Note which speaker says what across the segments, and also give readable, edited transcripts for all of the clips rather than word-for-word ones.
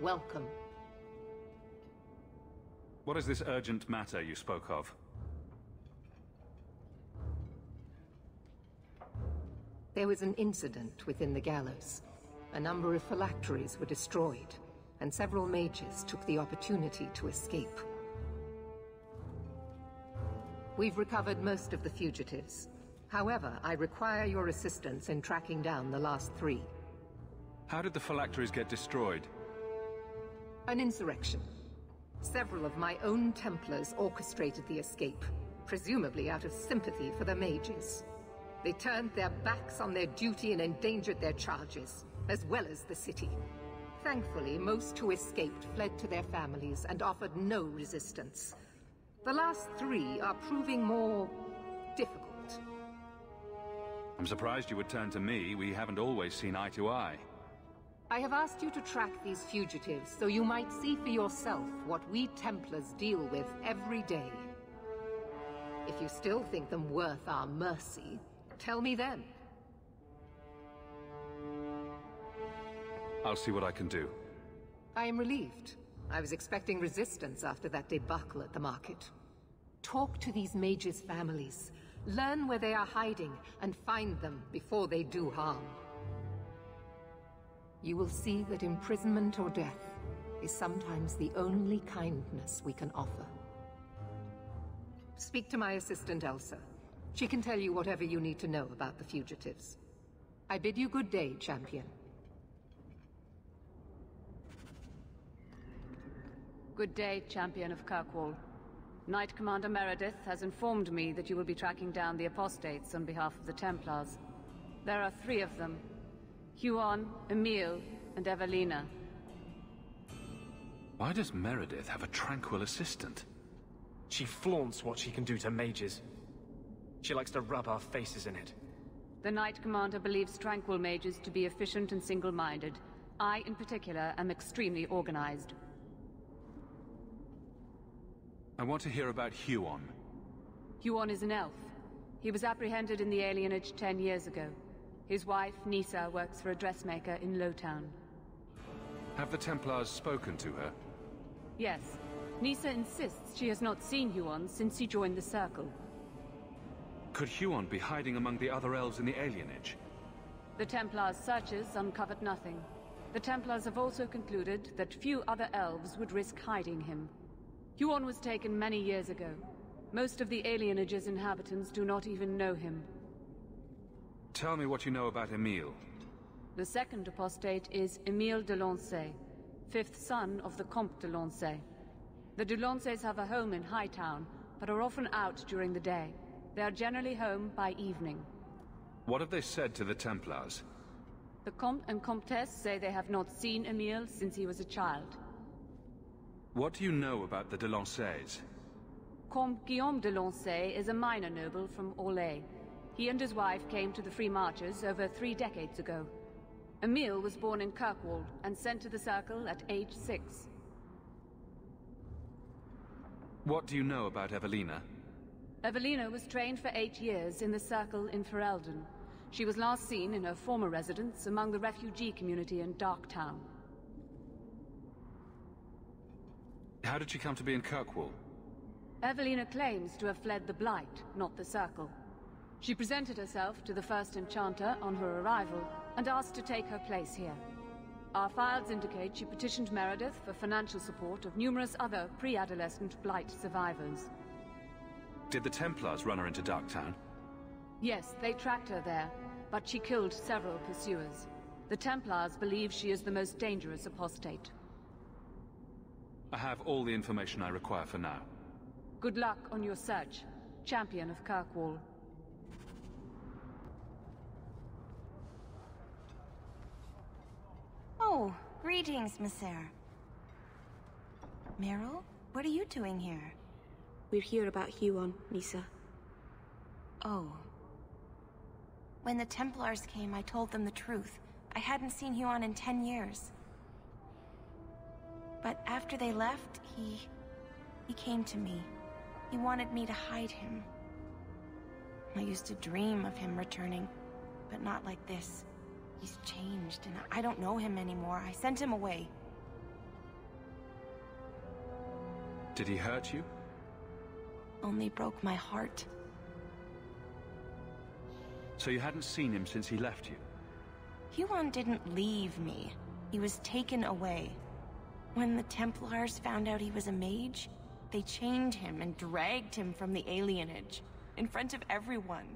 Speaker 1: welcome.
Speaker 2: What is this urgent matter you spoke of?
Speaker 1: There was an incident within the gallows. A number of phylacteries were destroyed, and several mages took the opportunity to escape. We've recovered most of the fugitives. However, I require your assistance in tracking down the last 3.
Speaker 2: How did the phylacteries get destroyed?
Speaker 1: An insurrection. Several of my own Templars orchestrated the escape, presumably out of sympathy for the mages. They turned their backs on their duty and endangered their charges, as well as the city. Thankfully, most who escaped fled to their families and offered no resistance. The last 3 are proving more difficult.
Speaker 2: I'm surprised you would turn to me. We haven't always seen eye to eye.
Speaker 1: I have asked you to track these fugitives so you might see for yourself what we Templars deal with every day. If you still think them worth our mercy, tell me then.
Speaker 2: I'll see what I can do.
Speaker 1: I am relieved. I was expecting resistance after that debacle at the market. Talk to these mages' families. Learn where they are hiding and find them before they do harm. You will see that imprisonment or death is sometimes the only kindness we can offer. Speak to my assistant Elsa. She can tell you whatever you need to know about the fugitives. I bid you good day, champion.
Speaker 3: Good day, champion of Kirkwall. Knight Commander Meredith has informed me that you will be tracking down the apostates on behalf of the Templars. There are 3 of them. Huon, Emile, and Evelina.
Speaker 2: Why does Meredith have a tranquil assistant?
Speaker 4: She flaunts what she can do to mages. She likes to rub our faces in it.
Speaker 3: The Knight Commander believes tranquil mages to be efficient and single-minded. I, in particular, am extremely organized.
Speaker 2: I want to hear about Huon.
Speaker 3: Huon is an elf. He was apprehended in the alienage 10 years ago. His wife, Nisa, works for a dressmaker in Lowtown.
Speaker 2: Have the Templars spoken to her?
Speaker 3: Yes. Nisa insists she has not seen Huon since he joined the Circle.
Speaker 2: Could Huon be hiding among the other elves in the alienage?
Speaker 3: The Templars' searches uncovered nothing. The Templars have also concluded that few other elves would risk hiding him. Huon was taken many years ago. Most of the alienage's inhabitants do not even know him.
Speaker 2: Tell me what you know about Emile.
Speaker 3: The second apostate is Emile de Lancey, 5th son of the Comte de Lancey. The de Lanceys have a home in Hightown, but are often out during the day. They are generally home by evening.
Speaker 2: What have they said to the Templars?
Speaker 3: The Comte and Comtesse say they have not seen Emile since he was a child.
Speaker 2: What do you know about the de Lanceys?
Speaker 3: Comte Guillaume de Lancey is a minor noble from Orlais. He and his wife came to the Free Marches over 3 decades ago. Emile was born in Kirkwall and sent to the Circle at age 6.
Speaker 2: What do you know about Evelina?
Speaker 3: Evelina was trained for 8 years in the Circle in Ferelden. She was last seen in her former residence among the refugee community in Darktown.
Speaker 2: How did she come to be in Kirkwall?
Speaker 3: Evelina claims to have fled the Blight, not the Circle. She presented herself to the first Enchanter on her arrival and asked to take her place here. Our files indicate she petitioned Meredith for financial support of numerous other pre-adolescent Blight survivors.
Speaker 2: Did the Templars run her into Darktown?
Speaker 3: Yes, they tracked her there, but she killed several pursuers. The Templars believe she is the most dangerous apostate.
Speaker 2: I have all the information I require for now.
Speaker 3: Good luck on your search, champion of Kirkwall.
Speaker 5: Oh, greetings, Messer. Meryl, what are you doing here?
Speaker 6: We're here about Huon, Nisa.
Speaker 5: Oh. When the Templars came, I told them the truth. I hadn't seen Huon in 10 years. But after they left, he came to me. He wanted me to hide him. I used to dream of him returning, but not like this. He's changed, and I don't know him anymore. I sent him away.
Speaker 2: Did he hurt you?
Speaker 5: Only broke my heart.
Speaker 2: So you hadn't seen him since he left you?
Speaker 5: Huon didn't leave me. He was taken away. When the Templars found out he was a mage, they chained him and dragged him from the alienage, in front of everyone.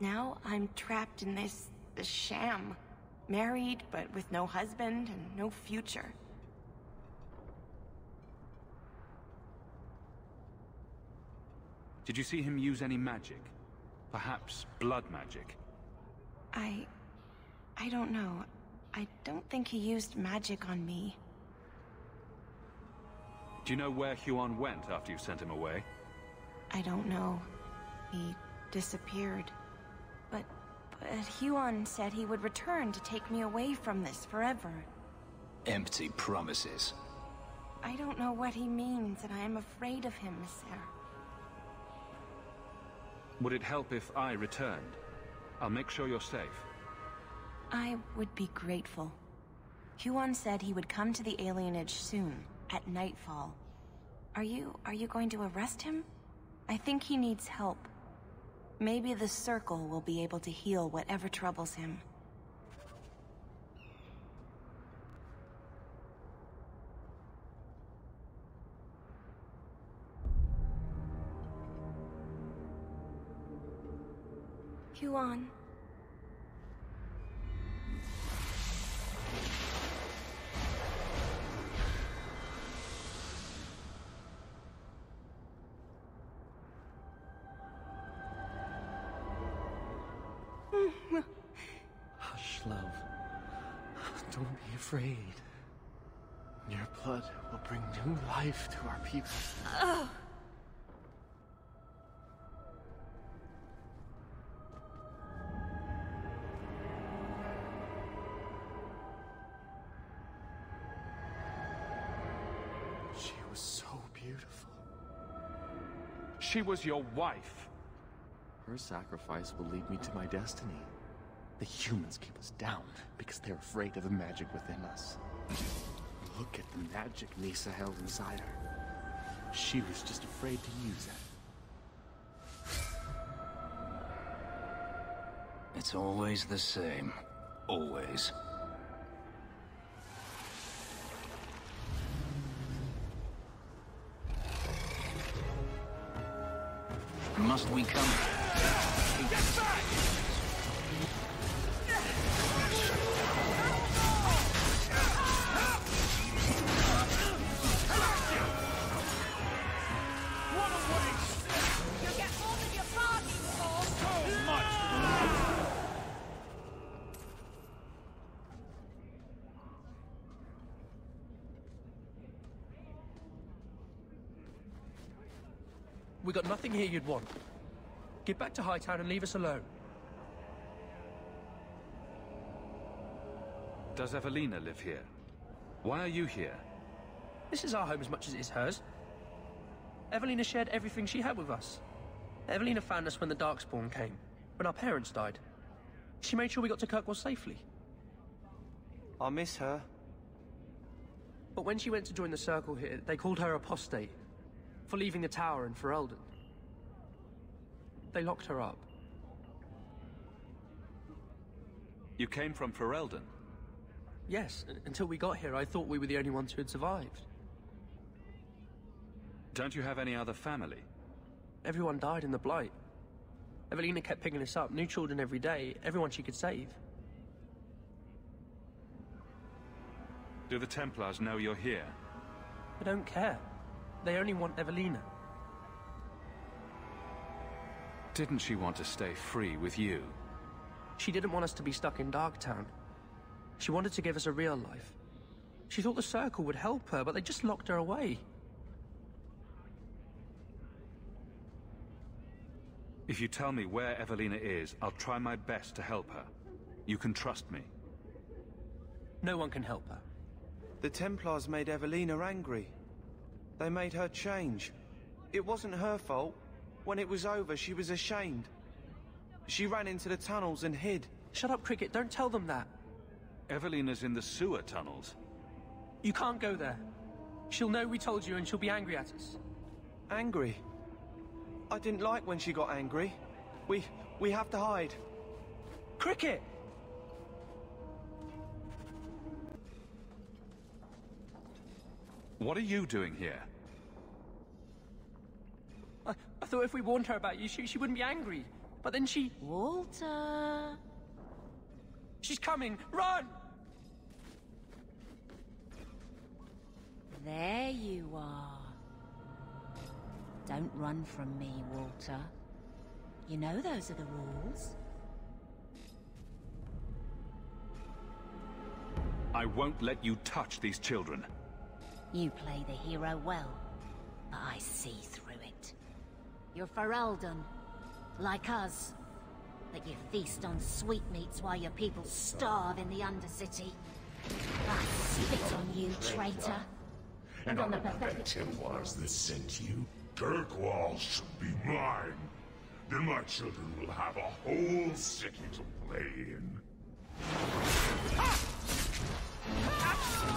Speaker 5: Now I'm trapped in this sham. Married, but with no husband and no future.
Speaker 2: Did you see him use any magic? Perhaps blood magic?
Speaker 5: I don't know. I don't think he used magic on me.
Speaker 2: Do you know where Huon went after you sent him away?
Speaker 5: I don't know. He disappeared. But Huon said he would return to take me away from this forever.
Speaker 7: Empty promises.
Speaker 5: I don't know what he means, and I am afraid of him, sir.
Speaker 2: Would it help if I returned? I'll make sure you're safe.
Speaker 5: I would be grateful. Huon said he would come to the alienage soon, at nightfall. Are you going to arrest him? I think he needs help. Maybe the Circle will be able to heal whatever troubles him. Huon.
Speaker 8: Hush, love. Don't be afraid. Your blood will bring new life to our people. She was so beautiful.
Speaker 2: She was your wife.
Speaker 8: Her sacrifice will lead me to my destiny. The humans keep us down because they're afraid of the magic within us. Look at the magic Nisa held inside her. She was just afraid to use it.
Speaker 7: It's always the same. Always. Must we come? Get back!
Speaker 9: What a waste! You get more than your bargain for! So much!
Speaker 10: We got nothing here you'd want. Get back to Hightown and leave us alone.
Speaker 2: Does Evelina live here? Why are you here?
Speaker 10: This is our home as much as it is hers. Evelina shared everything she had with us. Evelina found us when the Darkspawn came, when our parents died. She made sure we got to Kirkwall safely.
Speaker 11: I miss her.
Speaker 10: But when she went to join the Circle here, they called her apostate for leaving the tower in Ferelden. They locked her up.
Speaker 2: You came from Ferelden?
Speaker 10: Yes, until we got here, I thought we were the only ones who had survived.
Speaker 2: Don't you have any other family?
Speaker 10: Everyone died in the Blight. Evelina kept picking us up, new children every day, everyone she could save.
Speaker 2: Do the Templars know you're here?
Speaker 10: They don't care. They only want Evelina.
Speaker 2: Didn't she want to stay free with you?
Speaker 10: She didn't want us to be stuck in Darktown. She wanted to give us a real life. She thought the Circle would help her, but they just locked her away.
Speaker 2: If you tell me where Evelina is, I'll try my best to help her. You can trust me.
Speaker 10: No one can help her.
Speaker 11: The Templars made Evelina angry. They made her change. It wasn't her fault. When it was over, she was ashamed. She ran into the tunnels and hid.
Speaker 10: Shut up, Cricket. Don't tell them that.
Speaker 2: Evelina's in the sewer tunnels.
Speaker 10: You can't go there. She'll know we told you and she'll be angry at us.
Speaker 11: Angry? I didn't like when she got angry. We have to hide.
Speaker 10: Cricket!
Speaker 2: What are you doing here?
Speaker 10: I thought if we warned her about you, she wouldn't be angry. But then she...
Speaker 5: Walter...
Speaker 10: She's coming! Run!
Speaker 12: There you are. Don't run from me, Walter. You know those are the rules.
Speaker 2: I won't let you touch these children.
Speaker 12: You play the hero well, but I see through it. You're Ferelden, like us. But you feast on sweetmeats while your people starve in the Undercity. I spit on you, traitor.
Speaker 13: And on the pathetic Templars that sent you, Kirkwall should be mine. Then my children will have a whole city to play in.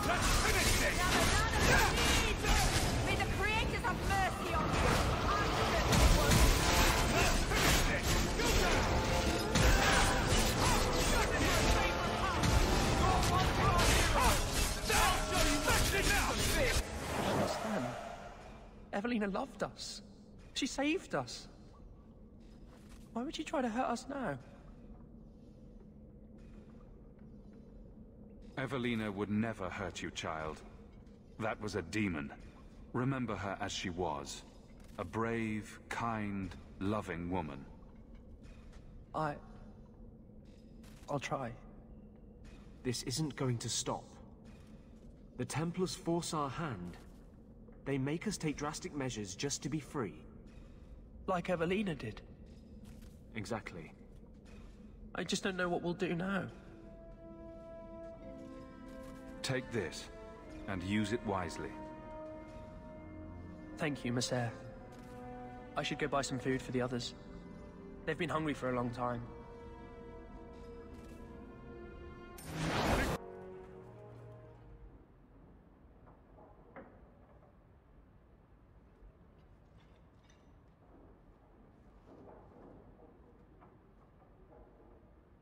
Speaker 9: Let's finish this! May the creators have mercy on you! Let's finish this! Go down!
Speaker 10: Understand? Evelina loved us. She saved us. Why would she try to hurt us now?
Speaker 2: Evelina would never hurt you, child. That was a demon. Remember her as she was. A brave, kind, loving woman.
Speaker 10: I'll try.
Speaker 4: This isn't going to stop. The Templars force our hand. They make us take drastic measures just to be free.
Speaker 10: Like Evelina did.
Speaker 4: Exactly.
Speaker 10: I just don't know what we'll do now.
Speaker 2: Take this, and use it wisely.
Speaker 10: Thank you, Meredith. I should go buy some food for the others. They've been hungry for a long time.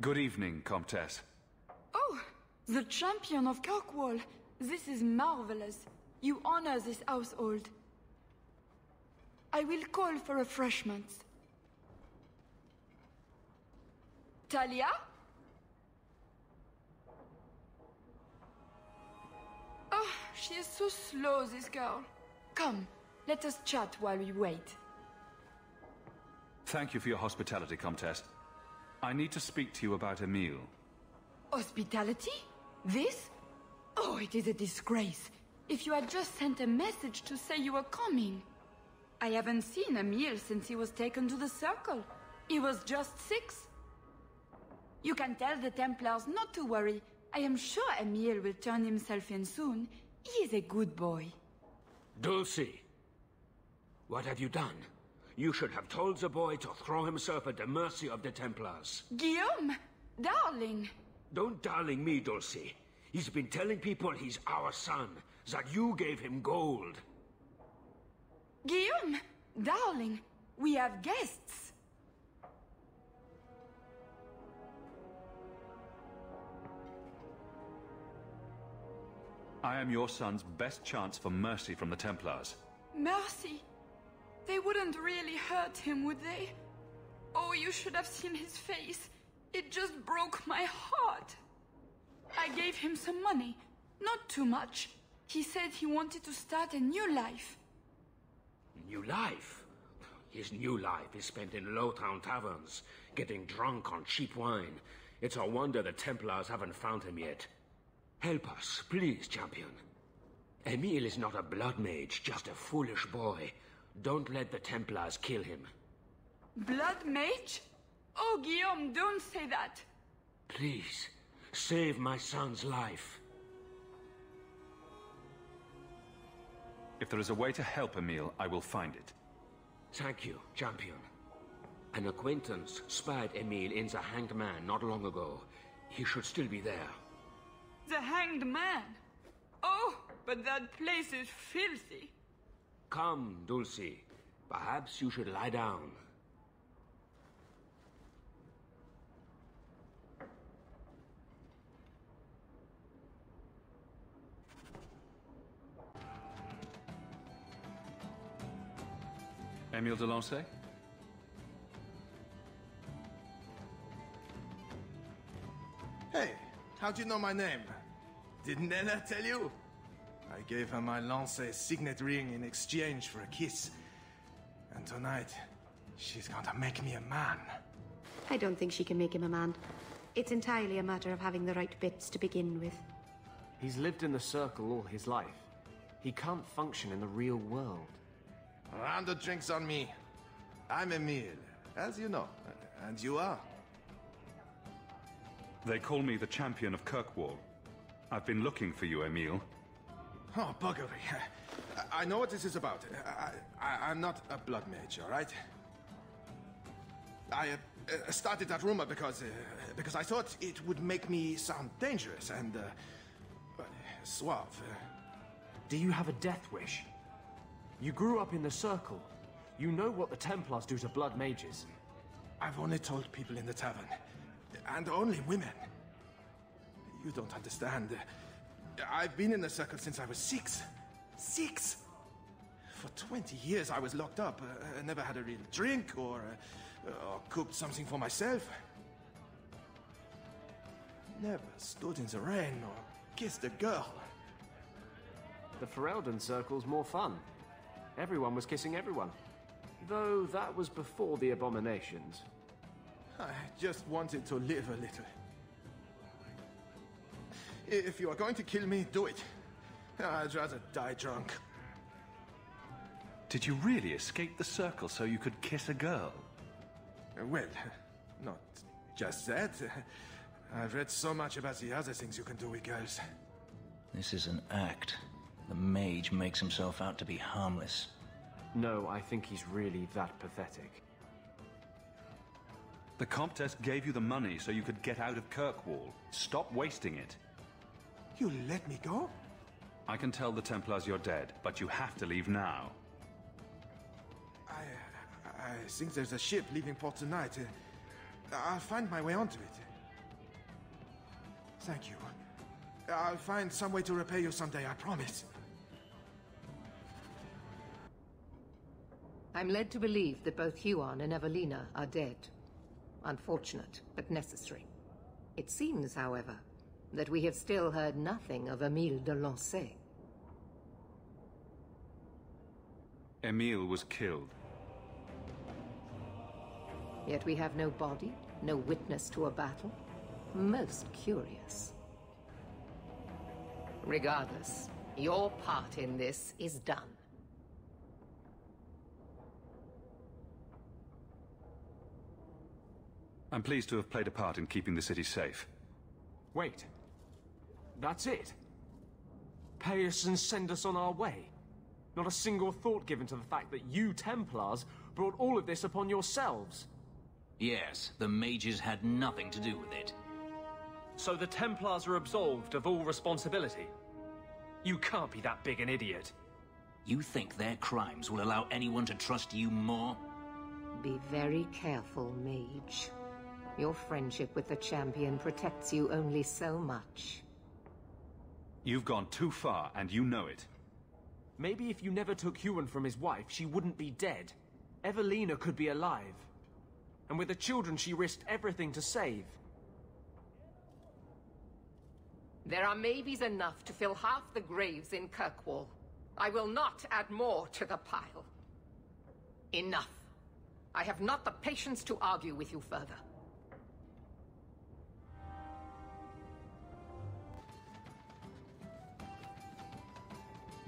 Speaker 2: Good evening, Comtesse.
Speaker 14: Oh, the champion of Kirkwall. This is marvelous. You honor this household. I will call for refreshments. Talia? Oh, she is so slow, this girl. Come, let us chat while we wait.
Speaker 2: Thank you for your hospitality, Comtesse. I need to speak to you about Emile.
Speaker 14: Hospitality? This? Oh, it is a disgrace. If you had just sent a message to say you were coming. I haven't seen Emile since he was taken to the Circle. He was just 6. You can tell the Templars not to worry. I am sure Emile will turn himself in soon. He is a good boy.
Speaker 15: Dulcie! What have you done? You should have told the boy to throw himself at the mercy of the Templars.
Speaker 14: Guillaume! Darling!
Speaker 15: Don't darling me, Dulcie. He's been telling people he's our son, that you gave him gold.
Speaker 14: Guillaume! Darling! We have guests!
Speaker 2: I am your son's best chance for mercy from the Templars.
Speaker 14: Mercy? They wouldn't really hurt him, would they? Oh, you should have seen his face. It just broke my heart. I gave him some money. Not too much. He said he wanted to start a new life.
Speaker 15: New life? His new life is spent in low-town taverns, getting drunk on cheap wine. It's a wonder the Templars haven't found him yet. Help us, please, champion. Emile is not a blood mage, just a foolish boy. Don't let the Templars kill him.
Speaker 14: Blood mage? Oh, Guillaume, don't say that.
Speaker 15: Please, save my son's life.
Speaker 2: If there is a way to help Emile, I will find it.
Speaker 15: Thank you, champion. An acquaintance spied Emile in the Hanged Man not long ago. He should still be there.
Speaker 14: The Hanged Man? Oh, but but that place is filthy.
Speaker 15: Come, Dulcie. Perhaps you should lie down.
Speaker 2: Emile de Lancey?
Speaker 16: Hey, how'd you know my name? Didn't Ella tell you? I gave her my Lancey signet ring in exchange for a kiss. And tonight, she's going to make me a man.
Speaker 6: I don't think she can make him a man. It's entirely a matter of having the right bits to begin with.
Speaker 4: He's lived in the Circle all his life. He can't function in the real world.
Speaker 16: A round of drinks on me. I'm Emile, as you know. And you are?
Speaker 2: They call me the champion of Kirkwall. I've been looking for you, Emile.
Speaker 16: Oh, buggery. I know what this is about. I'm not a blood mage, all right? I started that rumor because I thought it would make me sound dangerous and suave.
Speaker 4: Do you have a death wish? You grew up in the Circle. You know what the Templars do to blood mages.
Speaker 16: I've only told people in the tavern. And only women. You don't understand. I've been in the Circle since I was 6. 6! For 20 years I was locked up. Never had a real drink or cooked something for myself. Never stood in the rain or kissed a girl.
Speaker 4: The Ferelden Circle's more fun. Everyone was kissing everyone. Though that was before the abominations.
Speaker 16: I just wanted to live a little. If you are going to kill me, do it. I'd rather die drunk.
Speaker 2: Did you really escape the Circle so you could kiss a girl?
Speaker 16: Well, not just that. I've read so much about the other things you can do with girls.
Speaker 7: This is an act. The mage makes himself out to be harmless.
Speaker 4: No, I think he's really that pathetic.
Speaker 2: The Comtesse gave you the money so you could get out of Kirkwall. Stop wasting it.
Speaker 16: You let me go?
Speaker 2: I can tell the Templars you're dead, but you have to leave now.
Speaker 16: I think there's a ship leaving port tonight. I'll find my way onto it. Thank you. I'll find some way to repay you someday, I promise.
Speaker 1: I'm led to believe that both Huon and Evelina are dead. Unfortunate, but necessary. It seems, however, that we have still heard nothing of Emile de Lancey.
Speaker 2: Emile was killed.
Speaker 1: Yet we have no body, no witness to a battle. Most curious. Regardless, your part in this is done.
Speaker 2: I'm pleased to have played a part in keeping the city safe.
Speaker 4: Wait. That's it? Pay us and send us on our way? Not a single thought given to the fact that you Templars brought all of this upon yourselves?
Speaker 7: Yes, the mages had nothing to do with it.
Speaker 4: So the Templars are absolved of all responsibility? You can't be that big an idiot.
Speaker 7: You think their crimes will allow anyone to trust you more?
Speaker 1: Be very careful, mage. Your friendship with the champion protects you only so much.
Speaker 2: You've gone too far, and you know it.
Speaker 4: Maybe if you never took Huon from his wife, she wouldn't be dead. Evelina could be alive. And with the children she risked everything to save.
Speaker 1: There are maybes enough to fill half the graves in Kirkwall. I will not add more to the pile. Enough. I have not the patience to argue with you further.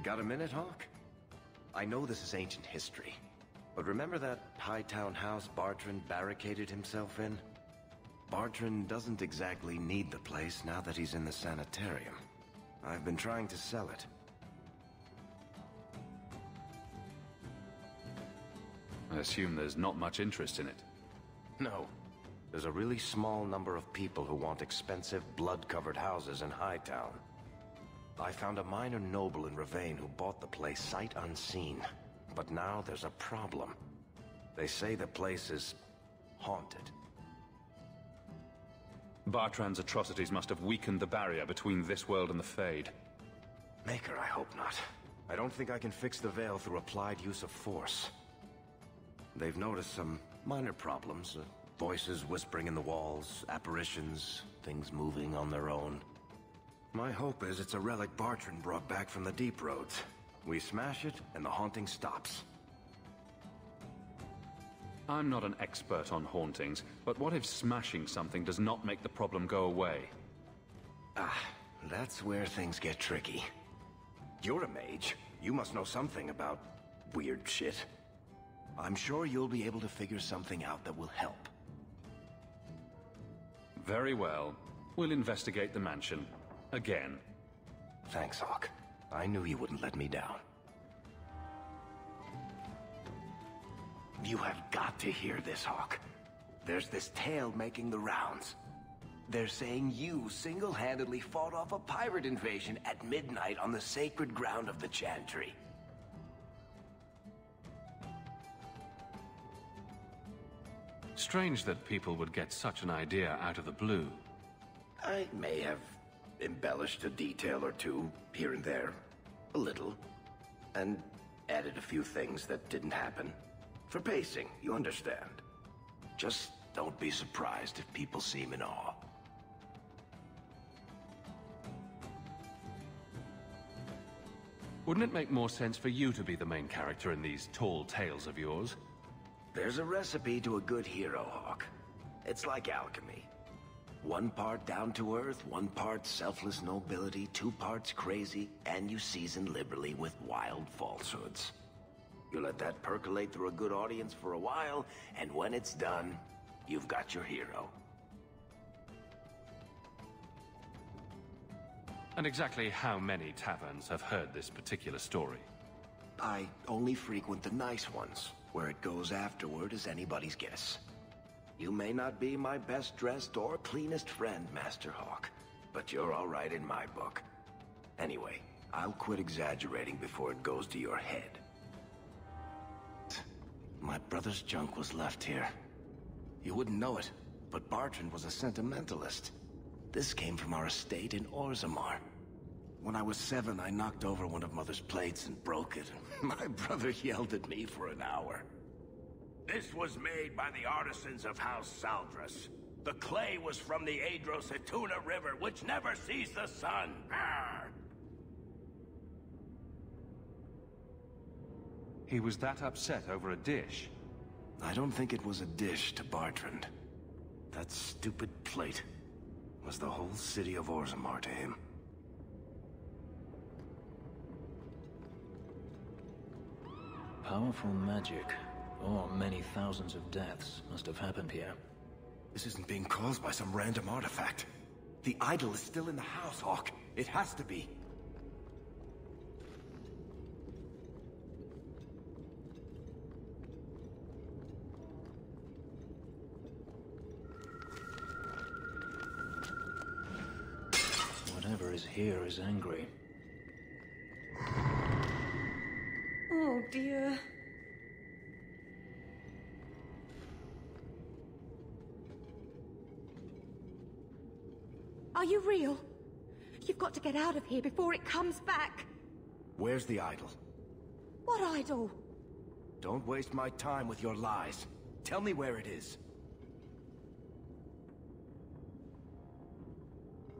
Speaker 17: Got a minute, Hawk? I know this is ancient history, but remember that Hightown house Bartrand barricaded himself in? Bartrand doesn't exactly need the place now that he's in the sanitarium. I've been trying to sell it.
Speaker 2: I assume there's not much interest in it.
Speaker 17: No. There's a really small number of people who want expensive, blood-covered houses in Hightown. I found a minor noble in Ravane who bought the place sight unseen. But now there's a problem. They say the place is haunted.
Speaker 2: Bartrand's atrocities must have weakened the barrier between this world and the Fade.
Speaker 17: Maker, I hope not. I don't think I can fix the veil through applied use of force. They've noticed some minor problems. Voices whispering in the walls, apparitions, things moving on their own. My hope is it's a relic Bartrand brought back from the Deep Roads. We smash it, and the haunting stops.
Speaker 2: I'm not an expert on hauntings, but what if smashing something does not make the problem go away?
Speaker 17: Ah, that's where things get tricky. You're a mage. You must know something about weird shit. I'm sure you'll be able to figure something out that will help.
Speaker 2: Very well. We'll investigate the mansion. Again.
Speaker 17: Thanks, Hawk. I knew you wouldn't let me down. You have got to hear this, Hawk. There's this tale making the rounds. They're saying you single-handedly fought off a pirate invasion at midnight on the sacred ground of the Chantry.
Speaker 2: Strange that people would get such an idea out of the blue.
Speaker 17: I may have embellished a detail or two, here and there. A little. And added a few things that didn't happen. For pacing, you understand. Just don't be surprised if people seem in awe.
Speaker 2: Wouldn't it make more sense for you to be the main character in these tall tales of yours?
Speaker 17: There's a recipe to a good hero, Hawk. It's like alchemy. 1 part down to earth, 1 part selfless nobility, 2 parts crazy, and you season liberally with wild falsehoods. You let that percolate through a good audience for a while, and when it's done, you've got your hero.
Speaker 2: And exactly how many taverns have heard this particular story?
Speaker 17: I only frequent the nice ones. Where it goes afterward is anybody's guess. You may not be my best dressed or cleanest friend, Master Hawk, but you're all right in my book. Anyway, I'll quit exaggerating before it goes to your head. My brother's junk was left here. You wouldn't know it, but Bartrand was a sentimentalist. This came from our estate in Orzammar. When I was 7, I knocked over one of Mother's plates and broke it. My brother yelled at me for an hour.
Speaker 15: This was made by the artisans of House Saldras. The clay was from the Adro-Setuna River, which never sees the sun. Arr!
Speaker 2: He was that upset over a dish?
Speaker 17: I don't think it was a dish to Bartrand. That stupid plate was the whole city of Orzammar to him.
Speaker 7: Powerful magic, or many thousands of deaths must have happened here.
Speaker 17: This isn't being caused by some random artifact. The idol is still in the house, Hawk. It has to be.
Speaker 7: Whatever is here is angry.
Speaker 6: Oh dear. Are you real? You've got to get out of here before it comes back.
Speaker 17: Where's the idol?
Speaker 6: What idol?
Speaker 17: Don't waste my time with your lies. Tell me where it is.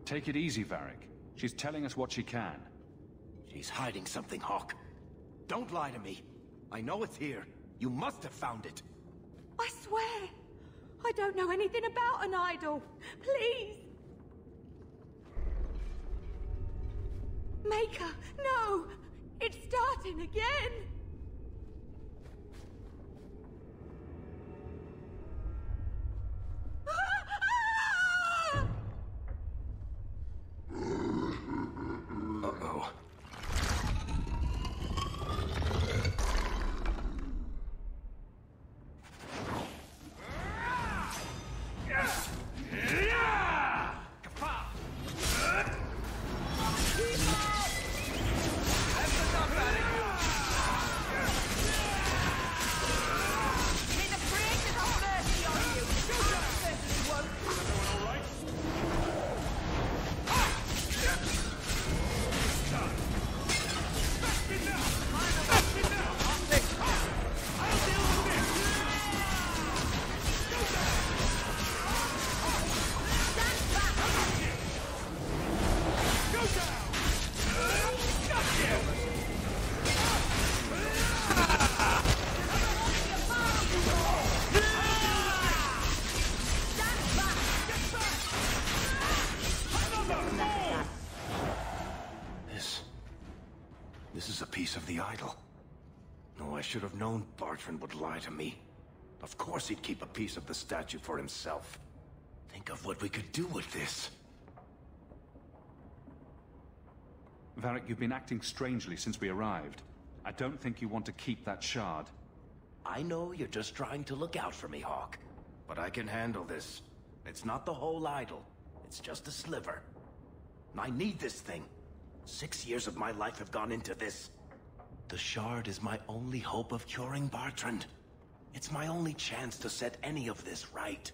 Speaker 2: Take it easy, Varric. She's telling us what she can.
Speaker 17: She's hiding something, Hawk. Don't lie to me. I know it's here. You must have found it.
Speaker 6: I swear. I don't know anything about an idol. Please. Maker, no! It's starting again!
Speaker 17: Uh-oh. This is a piece of the idol. No, I should have known Bartrand would lie to me. Of course he'd keep a piece of the statue for himself. Think of what we could do with this.
Speaker 2: Varric, you've been acting strangely since we arrived. I don't think you want to keep that shard.
Speaker 17: I know you're just trying to look out for me, Hawk. But I can handle this. It's not the whole idol. It's just a sliver. I need this thing. 6 years of my life have gone into this. The shard is my only hope of curing Bartrand. It's my only chance to set any of this right.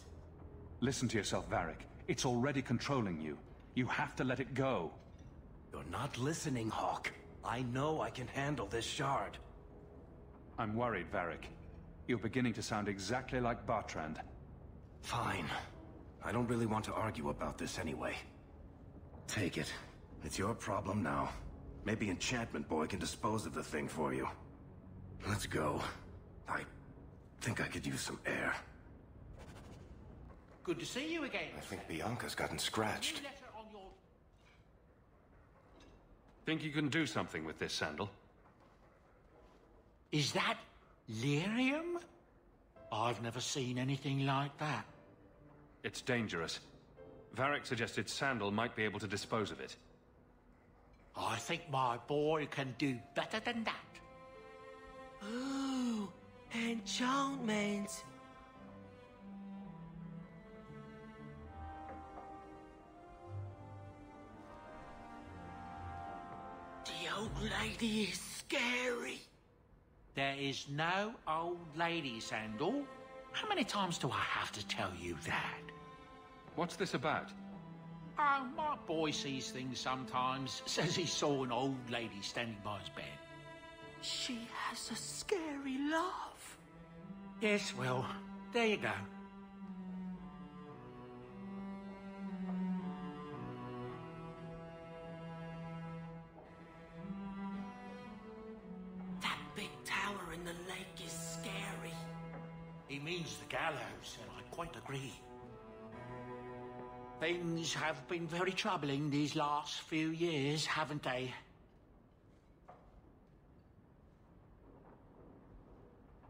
Speaker 2: Listen to yourself, Varric. It's already controlling you. You have to let it go.
Speaker 17: You're not listening, Hawk. I know I can handle this shard.
Speaker 2: I'm worried, Varric. You're beginning to sound exactly like Bartrand.
Speaker 17: Fine. I don't really want to argue about this anyway. Take it. It's your problem now. Maybe Enchantment Boy can dispose of the thing for you. Let's go. I think I could use some air.
Speaker 18: Good to see you again.
Speaker 17: I think Bianca's gotten scratched.
Speaker 2: Think you can do something with this sandal?
Speaker 18: Is that lyrium? I've never seen anything like that.
Speaker 2: It's dangerous. Varric suggested Sandal might be able to dispose of it.
Speaker 18: I think my boy can do better than that.
Speaker 19: Ooh, enchantments.
Speaker 18: The old lady is scary. There is no old lady, Sandal. How many times do I have to tell you that?
Speaker 2: What's this about?
Speaker 18: Oh, my boy sees things sometimes. Says he saw an old lady standing by his bed.
Speaker 19: She has a scary laugh.
Speaker 18: Yes, well, there you go.
Speaker 19: That big tower in the lake is scary.
Speaker 18: He means the gallows, and I quite agree. Things have been very troubling these last few years, haven't they?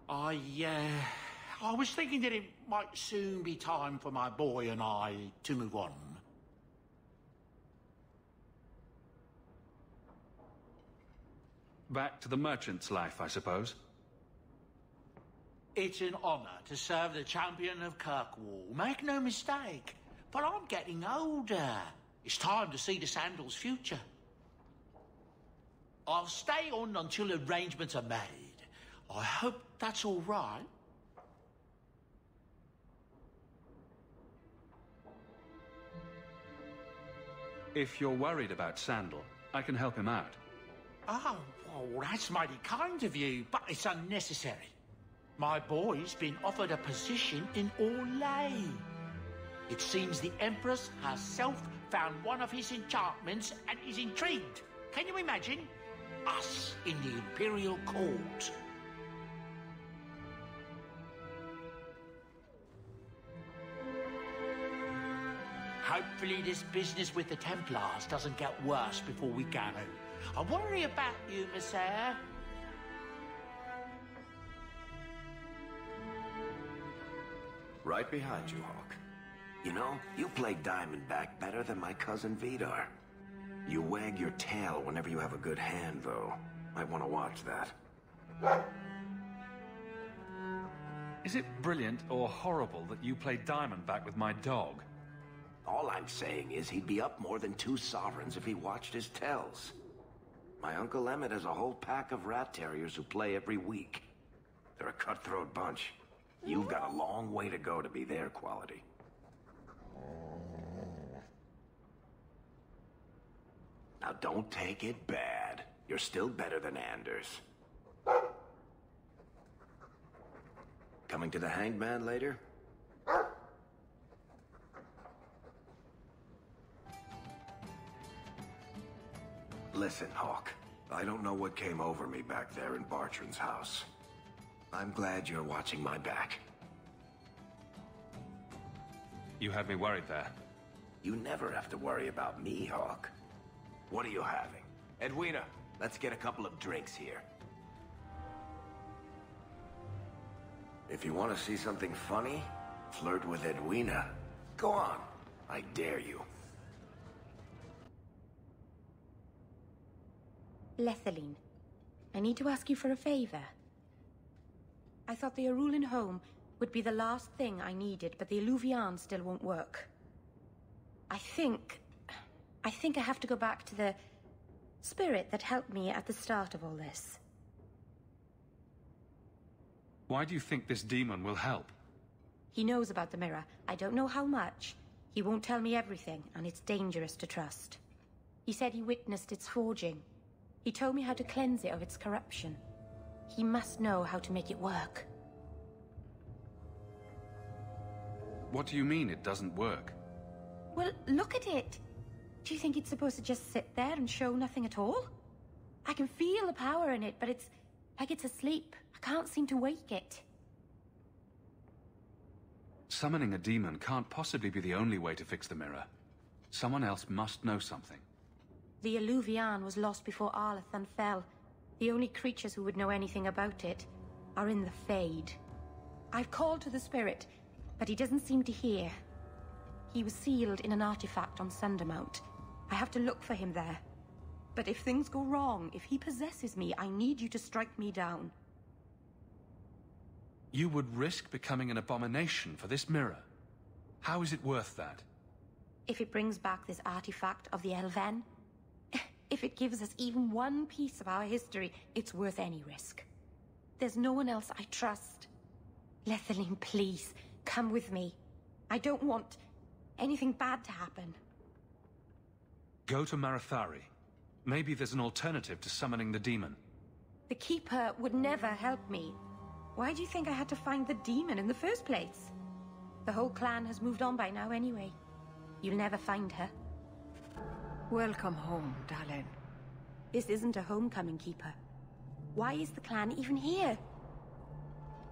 Speaker 18: I was thinking that it might soon be time for my boy and I to move on.
Speaker 2: Back to the merchant's life, I suppose.
Speaker 18: It's an honor to serve the champion of Kirkwall, make no mistake. But I'm getting older. It's time to see the Sandal's future. I'll stay on until arrangements are made. I hope that's all right.
Speaker 2: If you're worried about Sandal, I can help him out.
Speaker 18: Oh, well, that's mighty kind of you, but it's unnecessary. My boy's been offered a position in Orlais. It seems the Empress herself found one of his enchantments and is intrigued. Can you imagine? Us in the Imperial Court. Hopefully this business with the Templars doesn't get worse before we go. I worry about you, Miss Eyre.
Speaker 17: Right behind you, Hawk. You know, you play Diamondback better than my cousin Vidar. You wag your tail whenever you have a good hand, though. Might want to watch that.
Speaker 2: Is it brilliant or horrible that you play Diamondback with my dog?
Speaker 17: All I'm saying is he'd be up more than 2 sovereigns if he watched his tells. My Uncle Emmett has a whole pack of rat terriers who play every week. They're a cutthroat bunch. You've got a long way to go to be their quality. Now don't take it bad. You're still better than Anders. Coming to the Hangman later? Listen, Hawk. I don't know what came over me back there in Bartrand's house. I'm glad you're watching my back.
Speaker 2: You had me worried there.
Speaker 17: You never have to worry about me, Hawk. What are you having?
Speaker 11: Edwina,
Speaker 17: Let's get a couple of drinks here. If you want to see something funny, flirt with Edwina. Go on. I dare you.
Speaker 6: Lethaline, I need to ask you for a favor. I thought the Arulin home would be the last thing I needed, but the Illuvian still won't work. I think I have to go back to the spirit that helped me at the start of all this.
Speaker 2: Why do you think this demon will help?
Speaker 6: He knows about the mirror. I don't know how much. He won't tell me everything, and it's dangerous to trust. He said he witnessed its forging. He told me how to cleanse it of its corruption. He must know how to make it work.
Speaker 2: What do you mean it doesn't work?
Speaker 6: Well, look at it. Do you think it's supposed to just sit there and show nothing at all? I can feel the power in it, but it's like it's asleep. I can't seem to wake it.
Speaker 2: Summoning a demon can't possibly be the only way to fix the mirror. Someone else must know something.
Speaker 6: The Illuvian was lost before Arlathan fell. The only creatures who would know anything about it are in the Fade. I've called to the spirit, but he doesn't seem to hear. He was sealed in an artifact on Sundermount. I have to look for him there. But if things go wrong, if he possesses me, I need you to strike me down.
Speaker 2: You would risk becoming an abomination for this mirror. How is it worth that?
Speaker 6: If it brings back this artifact of the Elven, if it gives us even one piece of our history, it's worth any risk. There's no one else I trust. Lethaline, please, come with me. I don't want anything bad to happen.
Speaker 2: Go to Marathari. Maybe there's an alternative to summoning the demon.
Speaker 6: The Keeper would never help me. Why do you think I had to find the demon in the first place? The whole clan has moved on by now anyway. You'll never find her.
Speaker 1: Welcome home, Dalen.
Speaker 6: This isn't a homecoming, Keeper. Why is the clan even here?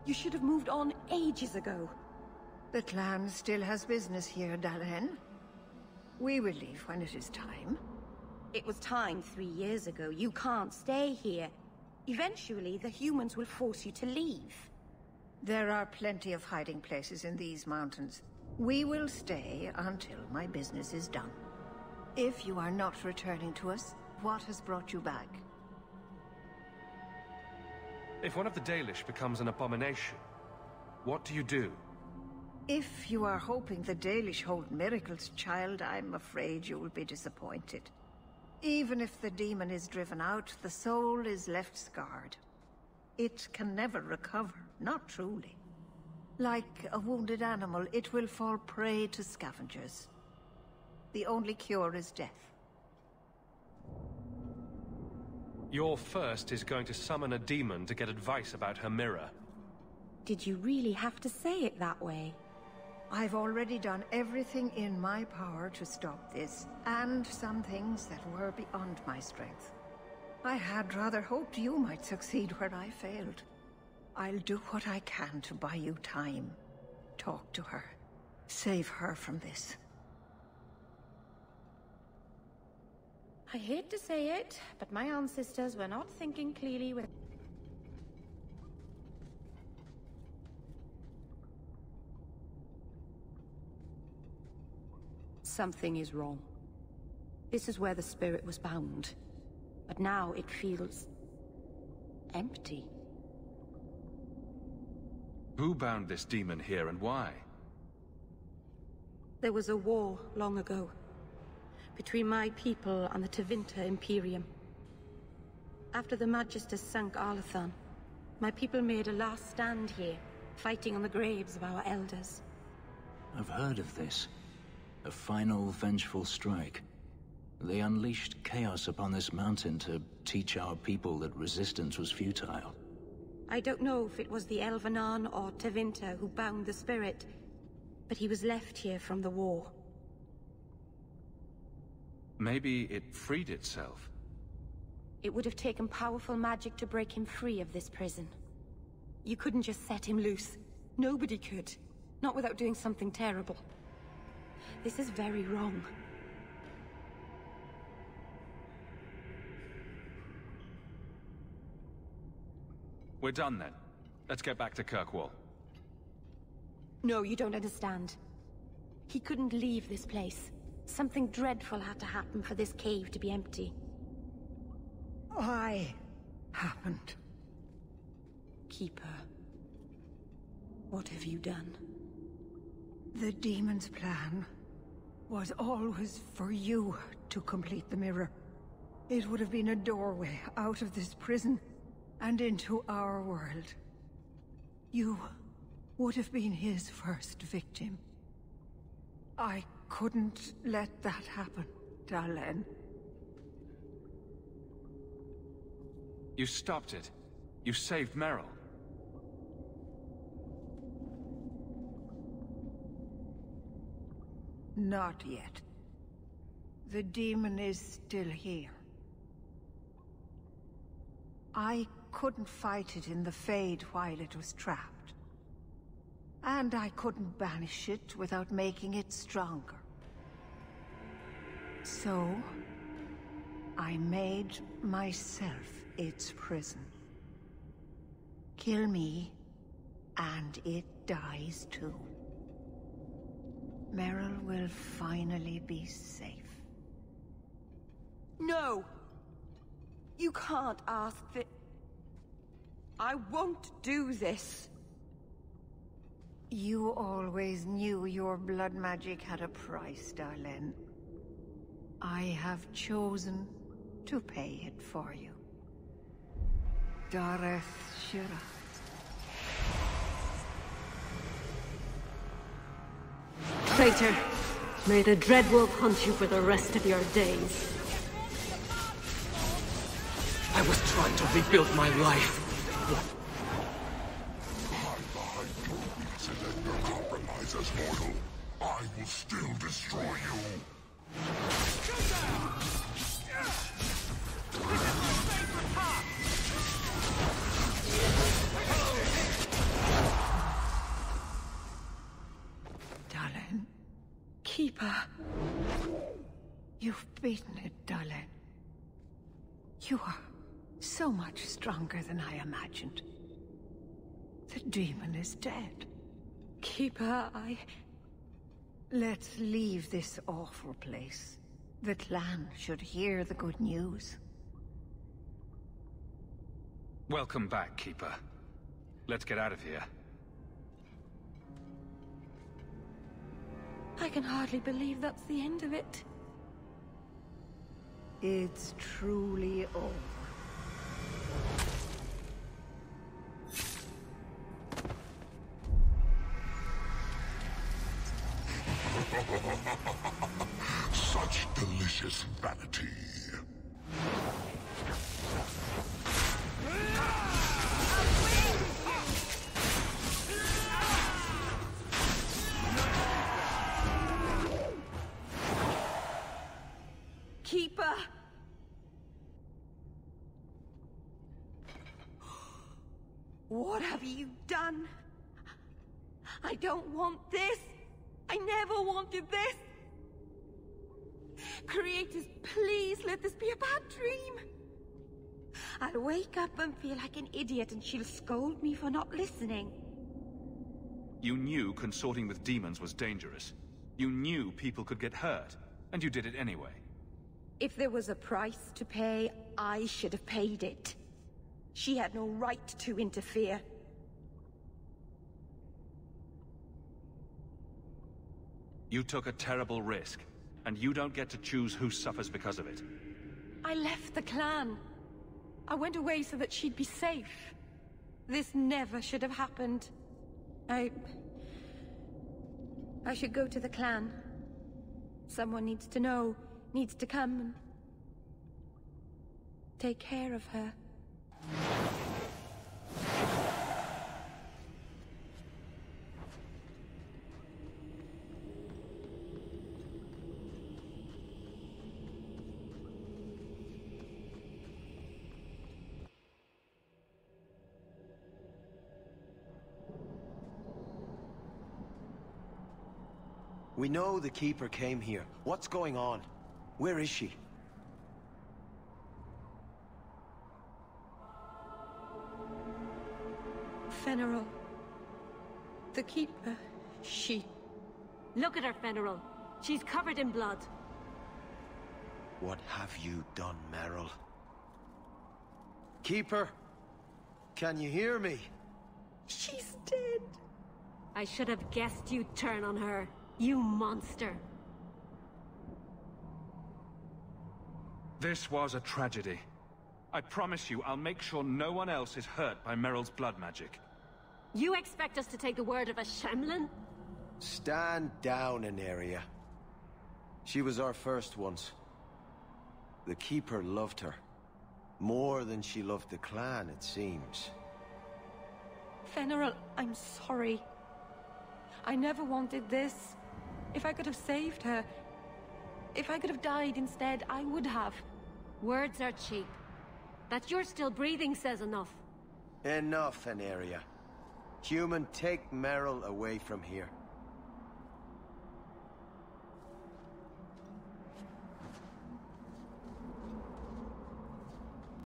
Speaker 6: You should have moved on ages ago.
Speaker 1: The clan still has business here, Dalen. We will leave when it is time.
Speaker 6: It was time 3 years ago. You can't stay here. Eventually, the humans will force you to leave.
Speaker 1: There are plenty of hiding places in these mountains. We will stay until my business is done. If you are not returning to us, what has brought you back?
Speaker 2: If one of the Dalish becomes an abomination, what do you do?
Speaker 1: If you are hoping the Dalish hold miracles, child, I'm afraid you will be disappointed. Even if the demon is driven out, the soul is left scarred. It can never recover, not truly. Like a wounded animal, it will fall prey to scavengers. The only cure is death.
Speaker 2: Your first is going to summon a demon to get advice about her mirror.
Speaker 6: Did you really have to say it that way?
Speaker 1: I've already done everything in my power to stop this, and some things that were beyond my strength. I had rather hoped you might succeed where I failed. I'll do what I can to buy you time. Talk to her. Save her from this.
Speaker 6: I hate to say it, but my ancestors were not thinking clearly with... Something is wrong. This is where the spirit was bound. But now it feels... empty.
Speaker 2: Who bound this demon here and why?
Speaker 6: There was a war long ago. Between my people and the Tevinter Imperium. After the Magisters sunk Arlathan, my people made a last stand here, fighting on the graves of our elders.
Speaker 7: I've heard of this. A final vengeful strike. They unleashed chaos upon this mountain to teach our people that resistance was futile.
Speaker 6: I don't know if it was the Elvenan or Tevinter who bound the spirit, but he was left here from the war.
Speaker 2: Maybe it freed itself.
Speaker 6: It would have taken powerful magic to break him free of this prison. You couldn't just set him loose. Nobody could. Not without doing something terrible. This is very wrong.
Speaker 2: We're done then. Let's get back to Kirkwall.
Speaker 6: No, you don't understand. He couldn't leave this place. Something dreadful had to happen for this cave to be empty.
Speaker 20: Why happened?
Speaker 6: Keeper. What have you done?
Speaker 20: The demon's plan was always for you to complete the mirror. It would have been a doorway out of this prison and into our world. You would have been his first victim. I couldn't let that happen, Dalen.
Speaker 2: You stopped it. You saved Meryl.
Speaker 20: Not yet. The demon is still here. I couldn't fight it in the Fade while it was trapped. And I couldn't banish it without making it stronger. So, I made myself its prison. Kill me, and it dies too. Meryl will finally be safe.
Speaker 14: No! You can't ask that. I won't do this.
Speaker 20: You always knew your blood magic had a price, Darlene. I have chosen to pay it for you. Dareth Shira.
Speaker 21: Traitor, may the Dreadwolf hunt you for the rest of your days.
Speaker 15: I was trying to rebuild my life.
Speaker 13: Hide behind your reason and your compromise as mortal. I will still destroy you.
Speaker 20: Darlene.
Speaker 14: Keeper.
Speaker 20: You've beaten it, Darlene. You are so much stronger than I imagined. The demon is dead.
Speaker 14: Keeper,
Speaker 20: Let's leave this awful place. The clan should hear the good news.
Speaker 2: Welcome back, Keeper. Let's get out of here.
Speaker 14: I can hardly believe that's the end of it.
Speaker 20: It's truly over.
Speaker 13: Such delicious vanity.
Speaker 14: Keeper! What have you done? I don't want this! I never wanted this! Creators, please let this be a bad dream! I'll wake up and feel like an idiot and she'll scold me for not listening.
Speaker 2: You knew consorting with demons was dangerous. You knew people could get hurt, and you did it anyway.
Speaker 14: If there was a price to pay, I should have paid it. She had no right to interfere.
Speaker 2: You took a terrible risk, and you don't get to choose who suffers because of it.
Speaker 14: I left the clan. I went away so that she'd be safe. This never should have happened. I should go to the clan. Someone needs to know, needs to come and take care of her.
Speaker 17: We know the Keeper came here. What's going on? Where is she?
Speaker 6: Fenrir. The Keeper, she...
Speaker 21: Look at her, Fenrir. She's covered in blood.
Speaker 17: What have you done, Meryl? Keeper? Can you hear me?
Speaker 6: She's dead.
Speaker 21: I should have guessed you'd turn on her, you monster.
Speaker 2: This was a tragedy. I promise you, I'll make sure no one else is hurt by Meryl's blood magic.
Speaker 21: You expect us to take the word of a Shemlin?
Speaker 17: Stand down, Aneria. She was our first once. The Keeper loved her. More than she loved the clan, it seems.
Speaker 6: Fenrir, I'm sorry. I never wanted this. If I could have saved her, if I could have died instead, I would have.
Speaker 21: Words are cheap. That you're still breathing says enough.
Speaker 17: Enough, Aneria. Human, take Meryl away from here.